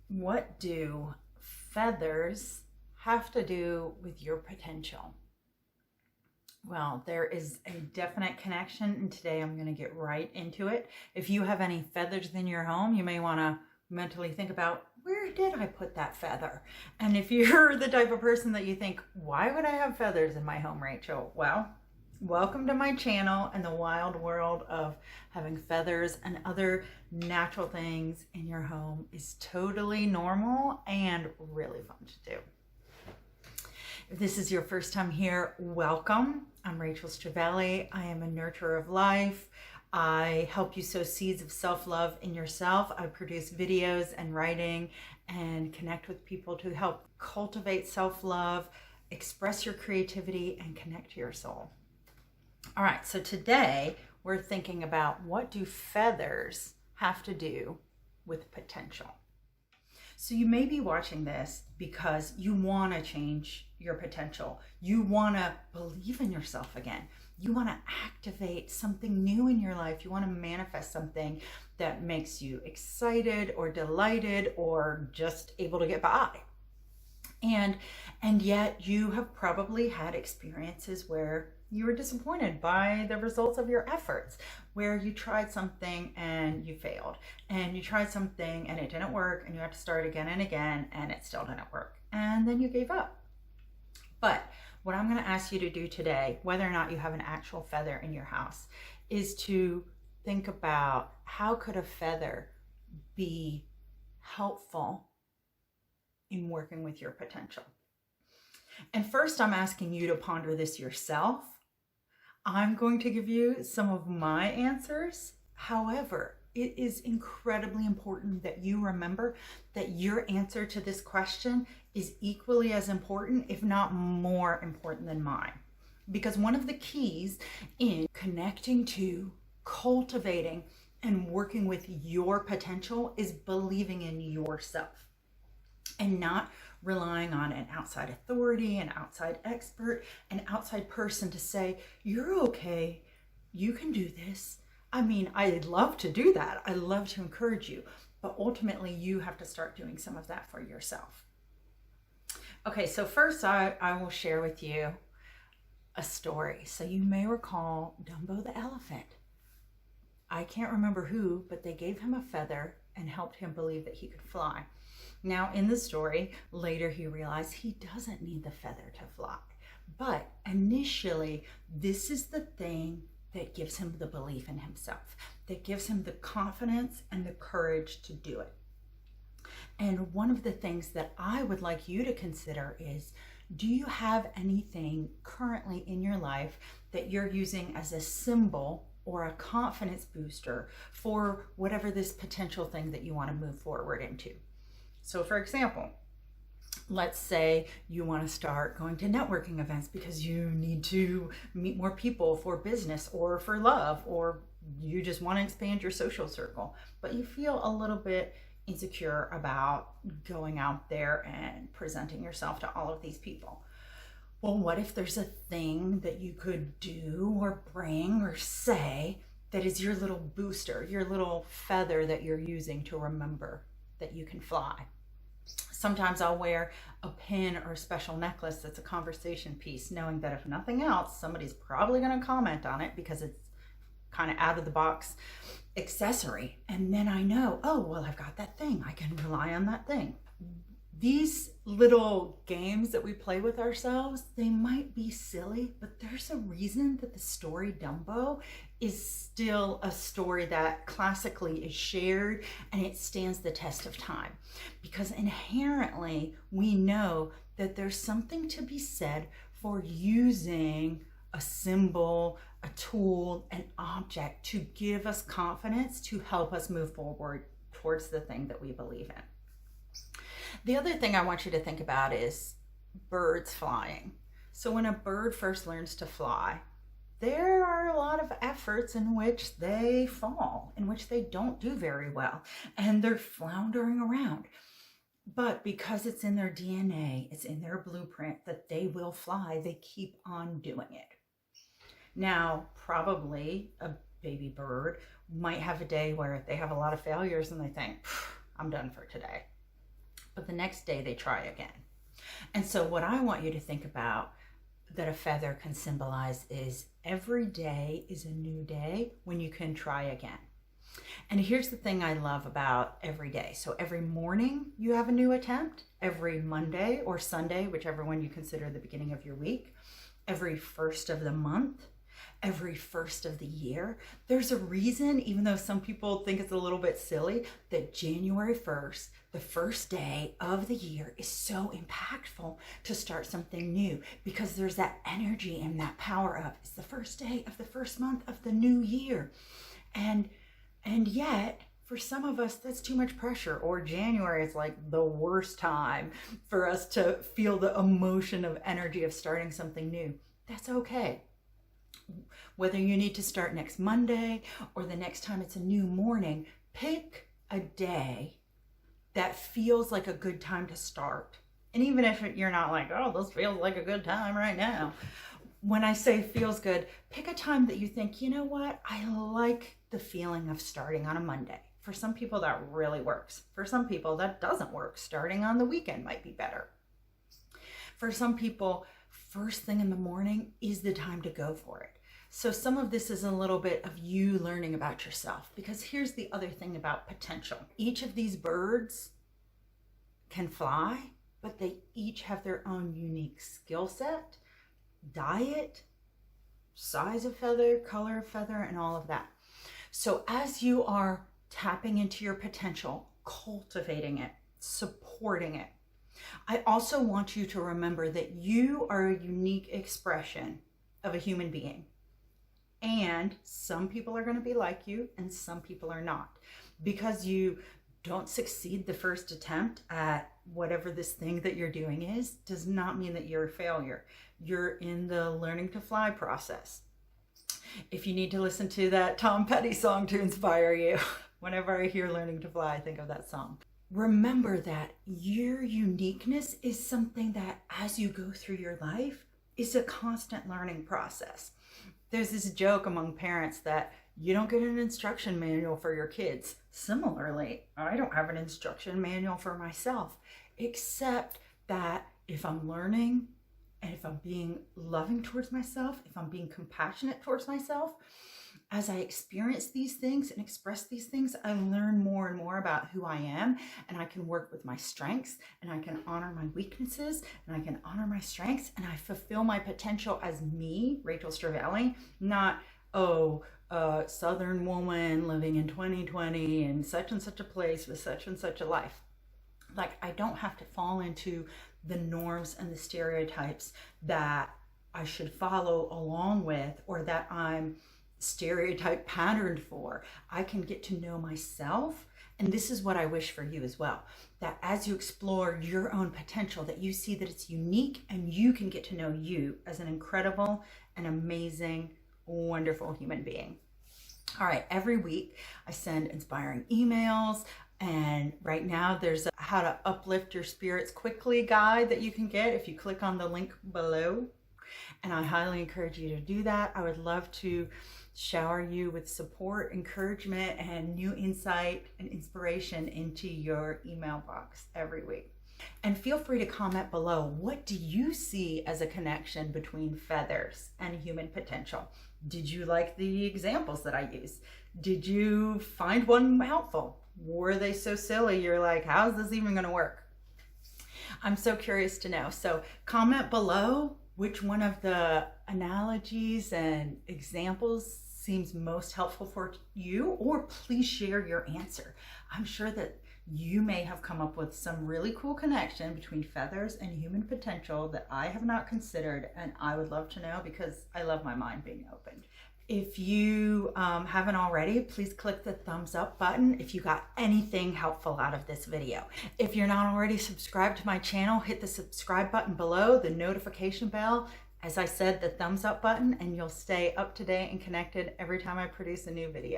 What do feathers have to do with your potential? Well, there is a definite connection, and today I'm going to get right into it. If you have any feathers in your home, you may want to mentally think about, where did I put that feather? And if you're the type of person that you think, why would I have feathers in my home, Rachel? Well, welcome to my channel and the wild world of having feathers and other natural things in your home is totally normal and really fun to do. If this is your first time here, welcome. I'm Rachel Stravelli. I am a nurturer of life. I help you sow seeds of self-love in yourself. I produce videos and writing and connect with people to help cultivate self-love, express your creativity, and connect to your soul. All right, so today we're thinking about, what do feathers have to do with potential? So you may be watching this because you want to change your potential. You want to believe in yourself again. You want to activate something new in your life. You want to manifest something that makes you excited or delighted or just able to get by. And yet you have probably had experiences where you were disappointed by the results of your efforts, where you tried something and you failed, and you tried something and it didn't work, and you had to start again and again and it still didn't work, and then you gave up. But what I'm going to ask you to do today, whether or not you have an actual feather in your house, is to think about, how could a feather be helpful in working with your potential? And first, I'm asking you to ponder this yourself. I'm going to give you some of my answers. However, it is incredibly important that you remember that your answer to this question is equally as important, if not more important, than mine. Because one of the keys in connecting to, cultivating, and working with your potential is believing in yourself and not relying on an outside authority, an outside expert, an outside person to say, you're okay, you can do this. I mean, I love to do that. I love to encourage you, but ultimately you have to start doing some of that for yourself. Okay, so first I will share with you a story. So you may recall Dumbo the elephant. I can't remember who, but they gave him a feather and helped him believe that he could fly. Now, in the story, later he realized he doesn't need the feather to fly. But initially, this is the thing that gives him the belief in himself, that gives him the confidence and the courage to do it. And one of the things that I would like you to consider is, do you have anything currently in your life that you're using as a symbol or a confidence booster for whatever this potential thing that you want to move forward into? So for example, let's say you want to start going to networking events because you need to meet more people for business or for love, or you just want to expand your social circle, but you feel a little bit insecure about going out there and presenting yourself to all of these people. Well, what if there's a thing that you could do or bring or say that is your little booster, your little feather that you're using to remember that you can fly? Sometimes I'll wear a pin or a special necklace that's a conversation piece, knowing that if nothing else, somebody's probably going to comment on it because it's kind of out of the box accessory. And then I know, oh, well, I've got that thing. I can rely on that thing. These little games that we play with ourselves, they might be silly, but there's a reason that the story Dumbo is still a story that classically is shared, and it stands the test of time. Because inherently, we know that there's something to be said for using a symbol, a tool, an object to give us confidence, to help us move forward towards the thing that we believe in. The other thing I want you to think about is birds flying. So when a bird first learns to fly, there are a lot of efforts in which they fall, in which they don't do very well, and they're floundering around. But because it's in their DNA, it's in their blueprint that they will fly, they keep on doing it. Now, probably a baby bird might have a day where they have a lot of failures and they think, I'm done for today. but the next day they try again. And so what I want you to think about that a feather can symbolize is every day is a new day when you can try again. And here's the thing I love about every day. So every morning you have a new attempt, every Monday or Sunday, whichever one you consider the beginning of your week, every first of the month, every first of the year. There's a reason, even though some people think it's a little bit silly, that January 1st, the first day of the year, is so impactful to start something new, because there's that energy and that power of it's the first day of the first month of the new year. And yet, for some of us, that's too much pressure, or January is like the worst time for us to feel the emotion of energy of starting something new. That's okay. Whether you need to start next Monday or the next time it's a new morning, pick a day that feels like a good time to start. And even if you're not like, oh, this feels like a good time right now. When I say feels good, pick a time that you think, you know what, I like the feeling of starting on a Monday. For some people that really works. For some people that doesn't work. Starting on the weekend might be better. For some people, first thing in the morning is the time to go for it. So some of this is a little bit of you learning about yourself, because here's the other thing about potential. Each of these birds can fly, but they each have their own unique skill set, diet, size of feather, color of feather, and all of that. So as you are tapping into your potential, cultivating it, supporting it, I also want you to remember that you are a unique expression of a human being. And some people are going to be like you and some people are not. Because you don't succeed the first attempt at whatever this thing that you're doing is, does not mean that you're a failure. You're in the learning to fly process. If you need to listen to that Tom Petty song to inspire you, whenever I hear learning to fly, I think of that song. Remember that your uniqueness is something that as you go through your life is a constant learning process. There's this joke among parents that you don't get an instruction manual for your kids. Similarly, I don't have an instruction manual for myself, except that if I'm learning and if I'm being loving towards myself, if I'm being compassionate towards myself, as I experience these things and express these things, I learn more and more about who I am, and I can work with my strengths, and I can honor my weaknesses, and I can honor my strengths, and I fulfill my potential as me, Rachel Stravelli, not, Southern woman living in 2020 in such and such a place with such and such a life. Like, I don't have to fall into the norms and the stereotypes that I should follow along with, or that I'm stereotype patterned for. I can get to know myself. And this is what I wish for you as well, that as you explore your own potential, that you see that it's unique and you can get to know you as an incredible and amazing, wonderful human being. All right, every week I send inspiring emails, and right now there's a how to uplift your spirits quickly guide that you can get if you click on the link below. And I highly encourage you to do that. I would love to shower you with support, encouragement, and new insight and inspiration into your email box every week. And feel free to comment below. What do you see as a connection between feathers and human potential? Did you like the examples that I used? Did you find one helpful? Were they so silly you're like, how's this even going to work? I'm so curious to know. So comment below which one of the analogies and examples seems most helpful for you, or please share your answer. I'm sure that you may have come up with some really cool connection between feathers and human potential that I have not considered, and I would love to know because I love my mind being opened. If you haven't already, please click the thumbs up button if you got anything helpful out of this video. If you're not already subscribed to my channel, hit the subscribe button below, the notification bell, as I said, the thumbs up button, and you'll stay up to date and connected every time I produce a new video.